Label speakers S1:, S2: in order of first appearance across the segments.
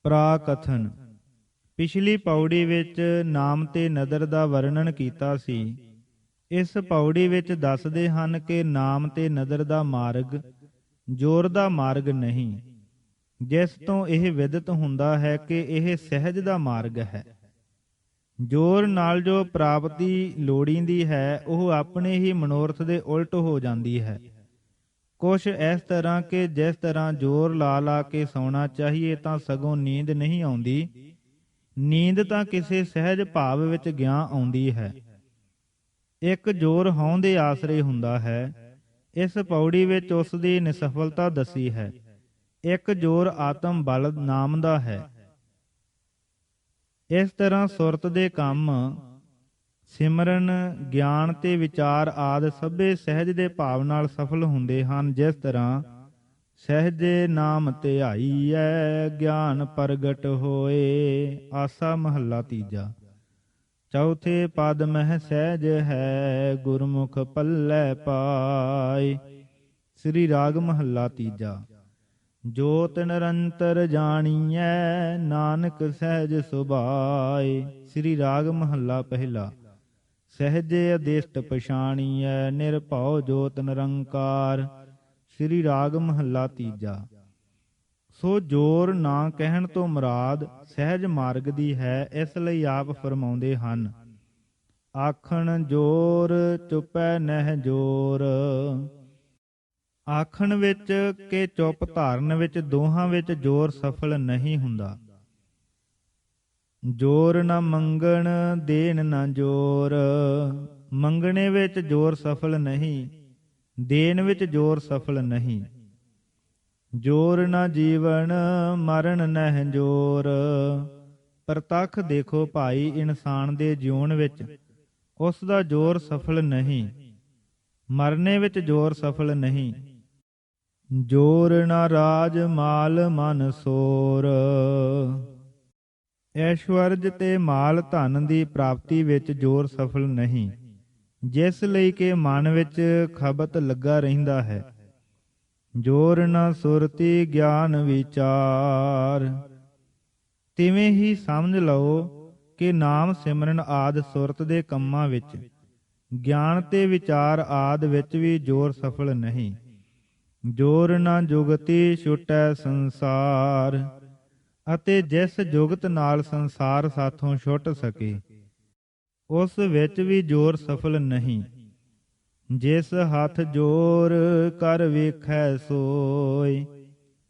S1: ਪ੍ਰਾਕਥਨ। ਪਿਛਲੀ ਪੌੜੀ ਵਿੱਚ ਨਾਮ ਤੇ ਨਦਰ ਦਾ ਵਰਣਨ ਕੀਤਾ ਸੀ। ਇਸ ਪੌੜੀ ਵਿੱਚ ਦੱਸਦੇ ਹਨ ਕਿ ਨਾਮ ਤੇ ਨਦਰ ਦਾ ਮਾਰਗ ਜੋਰ ਦਾ ਮਾਰਗ ਨਹੀਂ, ਜਿਸ ਤੋਂ ਇਹ ਵਿਦਿਤ ਹੁੰਦਾ ਹੈ ਕਿ ਇਹ ਸਹਿਜ ਦਾ ਮਾਰਗ ਹੈ। ਜੋਰ ਨਾਲ ਜੋ ਪ੍ਰਾਪਤੀ ਲੋੜੀਂਦੀ ਹੈ ਉਹ ਆਪਣੇ ਹੀ ਮਨੋਰਥ ਦੇ ਉਲਟ ਹੋ ਜਾਂਦੀ ਹੈ। ਕੁਛ ਇਸ ਤਰ੍ਹਾਂ ਕਿ ਜਿਸ ਤਰ੍ਹਾਂ ਜ਼ੋਰ ਲਾ ਲਾ ਕੇ ਸੌਣਾ ਚਾਹੀਏ ਤਾਂ ਸਗੋਂ ਨੀਂਦ ਨਹੀਂ ਆਉਂਦੀ, ਨੀਂਦ ਤਾਂ ਕਿਸੇ ਸਹਿਜ ਭਾਵ ਵਿੱਚ ਗਿਆ ਆਉਂਦੀ ਹੈ। ਇੱਕ ਜ਼ੋਰ ਹਉਂ ਦੇ ਆਸਰੇ ਹੁੰਦਾ ਹੈ। ਇਸ ਪੌੜੀ ਵਿੱਚ ਉਸ ਦੀ ਨਿਸਫਲਤਾ ਦੱਸੀ ਹੈ। ਇੱਕ ਜ਼ੋਰ ਆਤਮ ਬਲ ਨਾਮ ਦਾ ਹੈ। ਇਸ ਤਰ੍ਹਾਂ ਸੁਰਤ ਦੇ ਕੰਮ, ਸਿਮਰਨ, ਗਿਆਨ ਤੇ ਵਿਚਾਰ ਆਦਿ ਸਭੇ ਸਹਿਜ ਦੇ ਭਾਵ ਨਾਲ ਸਫਲ ਹੁੰਦੇ ਹਨ। ਜਿਸ ਤਰ੍ਹਾਂ ਸਹਿਜੇ ਨਾਮ ਧਿਆਈਐ ਗਿਆਨ ਪ੍ਰਗਟ ਹੋਏ। ਆਸਾ ਮਹੱਲਾ ਤੀਜਾ। ਚੌਥੇ ਪਦ ਮਹਿ ਸਹਿਜ ਹੈ ਗੁਰਮੁਖ ਪੱਲੇ ਪਾਏ। ਸ੍ਰੀ ਰਾਗ ਮਹੱਲਾ ਤੀਜਾ। ਜੋਤ ਨਿਰੰਤਰ ਜਾਣੀਐ ਨਾਨਕ ਸਹਿਜ ਸੁਭਾਏ। ਸ੍ਰੀ ਰਾਗ ਮਹੱਲਾ ਪਹਿਲਾ। ਸਹਿਜੇ ਅਦਿਸ਼ਟ ਪਛਾਣੀਐ ਨਿਰਭਉ ਜੋਤ ਨਿਰੰਕਾਰ। ਸ੍ਰੀ ਰਾਗ ਮਹੱਲਾ ਤੀਜਾ। ਸੋ ਜੋਰ ਨਾ ਕਹਿਣ ਤੋਂ ਮੁਰਾਦ ਸਹਿਜ ਮਾਰਗ ਦੀ ਹੈ। ਇਸ ਲਈ ਆਪ ਫਰਮਾਉਂਦੇ ਹਨ, ਆਖਣ ਜੋਰ ਚੁੱਪੈ ਨਹਿ ਜੋਰ। ਆਖਣ ਵਿੱਚ ਕਿ ਚੁੱਪ ਧਾਰਨ ਵਿੱਚ ਦੋਹਾਂ ਵਿੱਚ ਜੋਰ ਸਫਲ ਨਹੀਂ ਹੁੰਦਾ। ਜੋਰ ਨਾ ਮੰਗਣ ਦੇਣ ਨਾ ਜੋਰ। ਮੰਗਣੇ ਵਿੱਚ ਜੋਰ ਸਫਲ ਨਹੀਂ, ਦੇਣ ਵਿੱਚ ਜੋਰ ਸਫਲ ਨਹੀਂ। ਜੋਰ ਨਾ ਜੀਵਨ ਮਰਨ ਨਹਿ ਜੋਰ। ਪ੍ਰਤੱਖ ਦੇਖੋ ਭਾਈ, ਇਨਸਾਨ ਦੇ ਜਿਉਣ ਵਿੱਚ ਉਸ ਦਾ ਜੋਰ ਸਫਲ ਨਹੀਂ, ਮਰਨੇ ਵਿੱਚ ਜੋਰ ਸਫਲ ਨਹੀਂ। ਜੋਰ ਨਾ ਰਾਜ ਮਾਲ ਮਨ ਸੋਰ। ਐਸ਼ਵਰਜ ਤੇ ਮਾਲ ਧਨ ਦੀ ਪ੍ਰਾਪਤੀ ਵਿੱਚ ਜੋਰ ਸਫਲ ਨਹੀਂ, ਜਿਸ ਲਈ ਕਿ ਮਨ ਵਿੱਚ ਖਬਤ ਲੱਗਾ ਰਹਿੰਦਾ ਹੈ। ਜੋਰ ਨਾ ਸੁਰਤੀ ਗਿਆਨ ਵਿਚਾਰ। ਤਿਵੇਂ ਹੀ ਸਮਝ ਲਓ ਕਿ ਨਾਮ ਸਿਮਰਨ ਆਦਿ ਸੁਰਤ ਦੇ ਕੰਮਾਂ ਵਿੱਚ, ਗਿਆਨ ਤੇ ਵਿਚਾਰ ਆਦਿ ਵਿੱਚ ਵੀ ਜੋਰ ਸਫਲ ਨਹੀਂ। ਜੋਰ ਨਾ ਜੁਗਤੀ ਛੁਟੈ ਸੰਸਾਰ। ਅਤੇ ਜਿਸ ਜੁਗਤ ਨਾਲ ਸੰਸਾਰ ਸਾਥੋਂ ਛੁੱਟ ਸਕੇ ਉਸ ਵਿੱਚ ਵੀ ਜੋਰ ਸਫਲ ਨਹੀਂ। ਜਿਸ ਹੱਥ ਜੋਰ ਕਰ ਵੇਖੈ ਸੋਏ।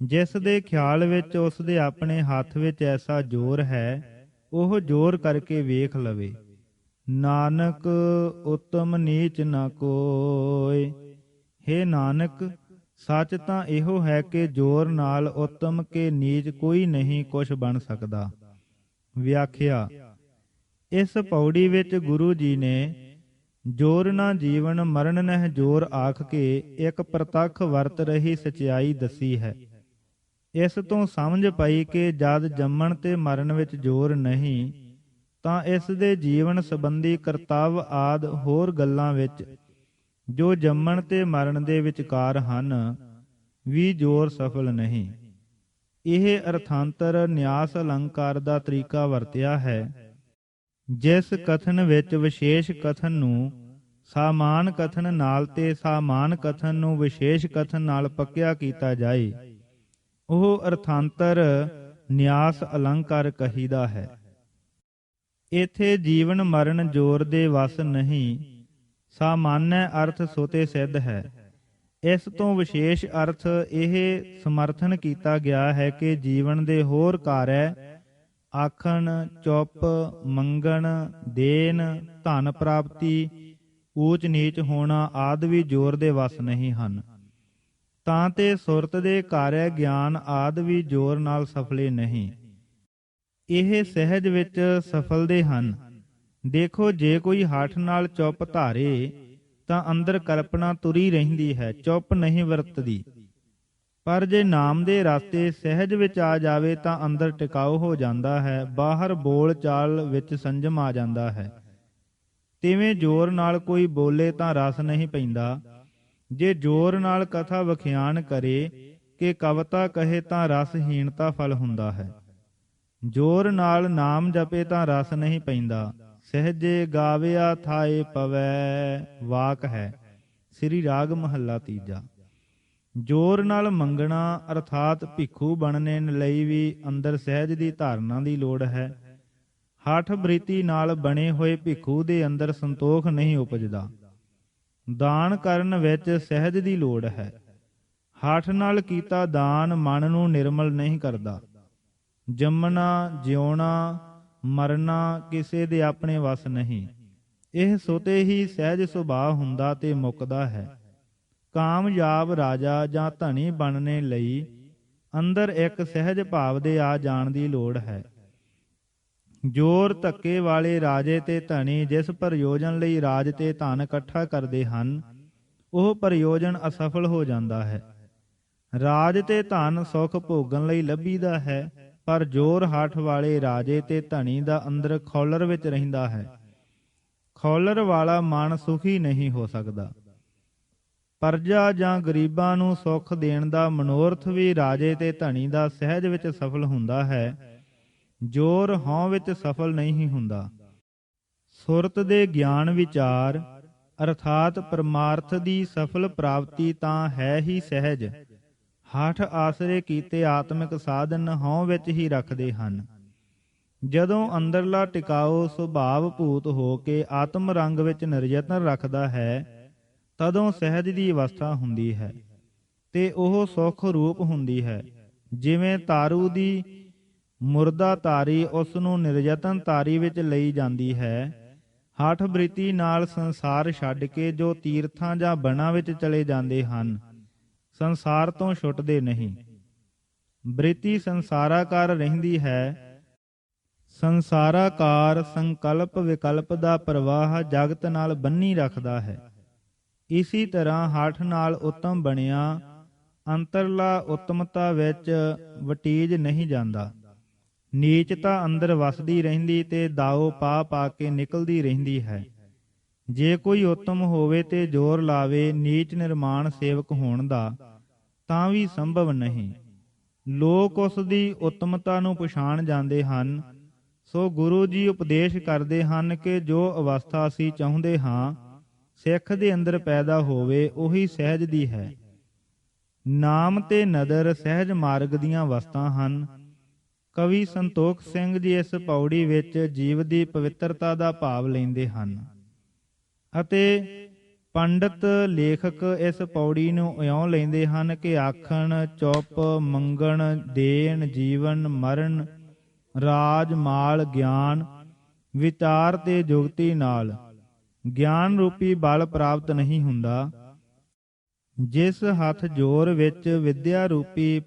S1: ਜਿਸ ਦੇ ਖਿਆਲ ਵਿੱਚ ਉਸ ਦੇ ਆਪਣੇ ਹੱਥ ਵਿੱਚ ਐਸਾ ਜੋਰ ਹੈ, ਉਹ ਜੋਰ ਕਰਕੇ ਵੇਖ ਲਵੇ। ਨਾਨਕ ਉਤਮ ਨੀਚ ਨਾ ਕੋਇ। ਹੇ ਨਾਨਕ, ਸੱਚ ਤਾਂ ਇਹੋ ਹੈ ਕਿ ਜੋਰ ਨਾਲ ਉੱਤਮ ਕੇ ਨੀਚ ਕੋਈ ਨਹੀਂ ਕੁਛ ਬਣ ਸਕਦਾ। ਵਿਆਖਿਆ। ਇਸ ਪੌੜੀ ਵਿੱਚ ਗੁਰੂ ਜੀ ਨੇ ਜੋਰ ਨਾ ਜੀਵਨ ਮਰਨ ਨਹਿ ਜੋਰ ਆਖ ਕੇ ਇੱਕ ਪ੍ਰਤੱਖ ਵਰਤ ਰਹੀ ਸਚਾਈ ਦੱਸੀ ਹੈ। ਇਸ ਤੋਂ ਸਮਝ ਪਈ ਕਿ ਜਦ ਜੰਮਣ ਤੇ ਮਰਨ ਵਿੱਚ ਜੋਰ ਨਹੀਂ ਤਾਂ ਇਸ ਦੇ ਜੀਵਨ ਸੰਬੰਧੀ ਕਰਤੱਵ ਆਦਿ ਹੋਰ ਗੱਲਾਂ ਵਿੱਚ ਜੋ ਜੰਮਣ ਤੇ ਮਰਨ ਦੇ ਵਿਚਕਾਰ ਹਨ ਵੀ ਜੋਰ ਸਫਲ ਨਹੀਂ। ਇਹ ਅਰਥਾਂਤਰ ਨਿਆਸ ਅਲੰਕਾਰ ਦਾ ਤਰੀਕਾ ਵਰਤਿਆ ਹੈ। ਜਿਸ ਕਥਨ ਵਿੱਚ ਵਿਸ਼ੇਸ਼ ਕਥਨ ਨੂੰ ਸਾਮਾਨ ਕਥਨ ਨਾਲ ਤੇ ਸਾਮਾਨ ਕਥਨ ਨੂੰ ਵਿਸ਼ੇਸ਼ ਕਥਨ ਨਾਲ ਪੱਕਿਆ ਕੀਤਾ ਜਾਏ, ਉਹ ਅਰਥਾਂਤਰ ਨਿਆਸ ਅਲੰਕਾਰ ਕਹੀਦਾ ਹੈ। ਇੱਥੇ ਜੀਵਨ ਮਰਨ ਜੋਰ ਦੇ ਵਸ ਨਹੀਂ, ਸਾਮਾਨਯ ਅਰਥ ਸੋਤੇ ਸਿੱਧ ਹੈ। ਇਸ ਤੋਂ ਵਿਸ਼ੇਸ਼ ਅਰਥ ਇਹ ਸਮਰਥਨ ਕੀਤਾ ਗਿਆ ਹੈ ਕਿ ਜੀਵਨ ਦੇ ਹੋਰ ਕਾਰਜ, ਆਖਣ, ਚੁੱਪ, ਮੰਗਣ, ਦੇਣ, ਧਨ ਪ੍ਰਾਪਤੀ, ਊਚ ਨੀਚ ਹੋਣਾ ਆਦਿ ਵੀ ਜੋਰ ਦੇ ਵਸ ਨਹੀਂ ਹਨ। ਤਾਂ ਤੇ ਸੁਰਤ ਦੇ ਕਾਰਜ, ਗਿਆਨ ਆਦਿ ਵੀ ਜੋਰ ਨਾਲ ਸਫਲੇ ਨਹੀਂ, ਇਹ ਸਹਿਜ ਵਿੱਚ ਸਫਲਦੇ ਹਨ। ਦੇਖੋ, ਜੇ ਕੋਈ ਹੱਠ ਨਾਲ ਚੁੱਪ ਧਾਰੇ ਤਾਂ ਅੰਦਰ ਕਲਪਨਾ ਤੁਰੀ ਰਹਿੰਦੀ ਹੈ, ਚੁੱਪ ਨਹੀਂ ਵਰਤਦੀ। ਪਰ ਜੇ ਨਾਮ ਦੇ ਰਸਤੇ ਸਹਿਜ ਵਿੱਚ ਆ ਜਾਵੇ ਤਾਂ ਅੰਦਰ ਟਿਕਾਊ ਹੋ ਜਾਂਦਾ ਹੈ, ਬਾਹਰ ਬੋਲ ਚਾਲ ਵਿੱਚ ਸੰਜਮ ਆ ਜਾਂਦਾ ਹੈ। ਤਿਵੇਂ ਜ਼ੋਰ ਨਾਲ ਕੋਈ ਬੋਲੇ ਤਾਂ ਰਸ ਨਹੀਂ ਪੈਂਦਾ। ਜੇ ਜ਼ੋਰ ਨਾਲ ਕਥਾ ਵਿਖਿਆਨ ਕਰੇ ਕਿ ਕਵਿਤਾ ਕਹੇ ਤਾਂ ਰਸਹੀਣਤਾ ਫਲ ਹੁੰਦਾ ਹੈ। ਜੋਰ ਨਾਲ ਨਾਮ ਜਪੇ ਤਾਂ ਰਸ ਨਹੀਂ ਪੈਂਦਾ। ਸਹਿਜੇ ਗਾਵਿਆ ਥਾਏ ਪਵੈ ਵਾਕ ਹੈ। ਸ੍ਰੀ ਰਾਗ ਮਹੱਲਾ ਤੀਜਾ। ਜੋਰ ਨਾਲ ਮੰਗਣਾ ਅਰਥਾਤ ਭਿੱਖੂ ਬਣਨੇ ਲਈ ਵੀ ਅੰਦਰ ਸਹਿਜ ਦੀ ਧਾਰਨਾ ਦੀ ਲੋੜ ਹੈ। ਹਠ ਬ੍ਰਿਤੀ ਨਾਲ ਬਣੇ ਹੋਏ ਭਿੱਖੂ ਦੇ ਅੰਦਰ ਸੰਤੋਖ ਨਹੀਂ ਉਪਜਦਾ। ਦਾਨ ਕਰਨ ਵਿੱਚ ਸਹਿਜ ਦੀ ਲੋੜ ਹੈ। ਹਠ ਨਾਲ ਕੀਤਾ ਦਾਨ ਮਨ ਨੂੰ ਨਿਰਮਲ ਨਹੀਂ ਕਰਦਾ। ਜੰਮਣਾ ਜਿਉਣਾ ਮਰਨਾ ਕਿਸੇ ਦੇ ਆਪਣੇ ਵੱਸ ਨਹੀਂ। ਇਹ ਸੁਤੇ ਹੀ ਸਹਿਜ ਸੁਭਾਅ ਹੁੰਦਾ ਤੇ ਮੁੱਕਦਾ ਹੈ। ਕਾਮਯਾਬ ਰਾਜਾ ਜਾਂ ਧਨੀ ਬਣਨੇ ਲਈ ਅੰਦਰ ਇੱਕ ਸਹਿਜ ਭਾਵ ਦੇ ਆ ਜਾਣ ਦੀ ਲੋੜ ਹੈ। ਜੋਰ ਧੱਕੇ ਵਾਲੇ ਰਾਜੇ ਤੇ ਧਨੀ ਜਿਸ ਪ੍ਰਯੋਜਨ ਲਈ ਰਾਜ ਤੇ ਧਨ ਇਕੱਠਾ ਕਰਦੇ ਹਨ, ਉਹ ਪ੍ਰਯੋਜਨ ਅਸਫਲ ਹੋ ਜਾਂਦਾ ਹੈ। ਰਾਜ ਤੇ ਧਨ ਸੁਖ ਭੋਗਣ ਲਈ ਲੱਭੀਦਾ ਹੈ, ਪਰ ਜੋਰ ਹੱਠ ਵਾਲੇ ਰਾਜੇ ਤੇ ਧਨੀ ਦਾ ਅੰਦਰ ਖੌਲਰ ਵਿੱਚ ਰਹਿੰਦਾ ਹੈ। ਖੌਲਰ ਵਾਲਾ ਮਨ ਸੁਖੀ ਨਹੀਂ ਹੋ ਸਕਦਾ। ਪਰਜਾ ਜਾਂ ਗਰੀਬਾਂ ਨੂੰ ਸੁੱਖ ਦੇਣ ਦਾ ਮਨੋਰਥ ਵੀ ਰਾਜੇ ਤੇ ਧਨੀ ਦਾ ਸਹਿਜ ਵਿੱਚ ਸਫਲ ਹੁੰਦਾ ਹੈ। ਜੋਰ ਹਉ ਵਿੱਚ ਸਫਲ ਨਹੀਂ ਹੁੰਦਾ। ਸੁਰਤ ਦੇ ਗਿਆਨ ਵਿਚਾਰ ਅਰਥਾਤ ਪਰਮਾਰਥ ਦੀ ਸਫਲ ਪ੍ਰਾਪਤੀ ਤਾਂ ਹੈ ਹੀ ਸਹਿਜ। ਹਠ ਆਸਰੇ ਕੀਤੇ ਆਤਮਿਕ ਸਾਧਨ ਹਉ ਵਿੱਚ ਹੀ ਰੱਖਦੇ ਹਨ। ਜਦੋਂ ਅੰਦਰਲਾ ਟਿਕਾਓ ਸੁਭਾਵ ਭੂਤ ਹੋ ਕੇ ਆਤਮ ਰੰਗ ਵਿੱਚ ਨਿਰਯਤਨ ਰੱਖਦਾ ਹੈ, ਤਦੋਂ ਸਹਿਜ ਦੀ ਅਵਸਥਾ ਹੁੰਦੀ ਹੈ ਤੇ ਉਹ ਸੁਖ ਰੂਪ ਹੁੰਦੀ ਹੈ। ਜਿਵੇਂ ਤਾਰੂ ਦੀ ਮੁਰਦਾ ਤਾਰੀ ਉਸ ਨੂੰ ਨਿਰਯਤਨ ਤਾਰੀ ਵਿੱਚ ਲਈ ਜਾਂਦੀ ਹੈ। ਹਠ ਬ੍ਰਿਤੀ ਨਾਲ ਸੰਸਾਰ ਛੱਡ ਕੇ ਜੋ ਤੀਰਥਾਂ ਜਾਂ ਬਨਾਂ ਵਿੱਚ ਚਲੇ ਜਾਂਦੇ ਹਨ, ਸੰਸਾਰ ਤੋਂ ਛੁੱਟਦੇ ਨਹੀਂ। ਬ੍ਰਿਤੀ ਸੰਸਾਰਾਕਾਰ ਰਹਿੰਦੀ ਹੈ। ਸੰਸਾਰਾਕਾਰ ਸੰਕਲਪ ਵਿਕਲਪ ਦਾ ਪ੍ਰਵਾਹ ਜਗਤ ਨਾਲ ਬੰਨੀ ਰੱਖਦਾ ਹੈ। ਇਸੀ ਤਰ੍ਹਾਂ ਹਠ ਨਾਲ ਉੱਤਮ ਬਣਿਆ ਅੰਤਰਲਾ ਉੱਤਮਤਾ ਵਿੱਚ ਵਟੀਜ ਨਹੀਂ ਜਾਂਦਾ। ਨੀਚਤਾ ਅੰਦਰ ਵਸਦੀ ਰਹਿੰਦੀ ਤੇ ਦਾਓ ਪਾ ਪਾ ਕੇ ਨਿਕਲਦੀ ਰਹਿੰਦੀ ਹੈ। ਜੇ ਕੋਈ ਉੱਤਮ ਹੋਵੇ ਤੇ ਜ਼ੋਰ ਲਾਵੇ ਨੀਚ ਨਿਰਮਾਣ ਸੇਵਕ ਹੋਣ ਦਾ, ਤਾਂ ਵੀ ਸੰਭਵ ਨਹੀਂ। ਲੋਕ ਉਸ ਦੀ ਉੱਤਮਤਾ ਨੂੰ ਪਛਾਣ ਜਾਂਦੇ ਹਨ। ਸੋ ਗੁਰੂ ਜੀ ਉਪਦੇਸ਼ ਕਰਦੇ ਹਨ ਕਿ ਜੋ ਅਵਸਥਾ ਅਸੀਂ ਚਾਹੁੰਦੇ ਹਾਂ ਸਿੱਖ ਦੇ ਅੰਦਰ ਪੈਦਾ ਹੋਵੇ, ਉਹੀ ਸਹਿਜ ਦੀ ਹੈ। ਨਾਮ ਤੇ ਨਦਰ ਸਹਿਜ ਮਾਰਗ ਦੀਆਂ ਵਸਤਾਂ ਹਨ। ਕਵੀ ਸੰਤੋਖ ਸਿੰਘ ਜੀ ਇਸ ਪੌੜੀ ਵਿੱਚ ਜੀਵ ਦੀ ਪਵਿੱਤਰਤਾ ਦਾ ਭਾਵ ਲੈਂਦੇ ਹਨ ਅਤੇ ਪੰਡਤ ਲੇਖਕ ਇਸ ਪੌੜੀ ਨੂੰ ਇਉਂ ਲੈਂਦੇ ਹਨ ਕਿ ਆਖਣ ਚੁੱਪ ਮੰਗਣ ਦੇਣ ਜੀਵਨ ਮਰਨ ਰਾਜ ਮਾਲ ਗਿਆਨ ਵਿਚਾਰ ਤੇ ਜੁਗਤੀ ਨਾਲ ਗਿਆਨ ਰੂਪੀ ਬਲ ਪ੍ਰਾਪਤ ਨਹੀਂ ਹੁੰਦਾ। ਜਿਸ ਹੱਥ ਜੋਰ ਵਿੱਚ ਵਿਦਿਆ ਰੂਪੀ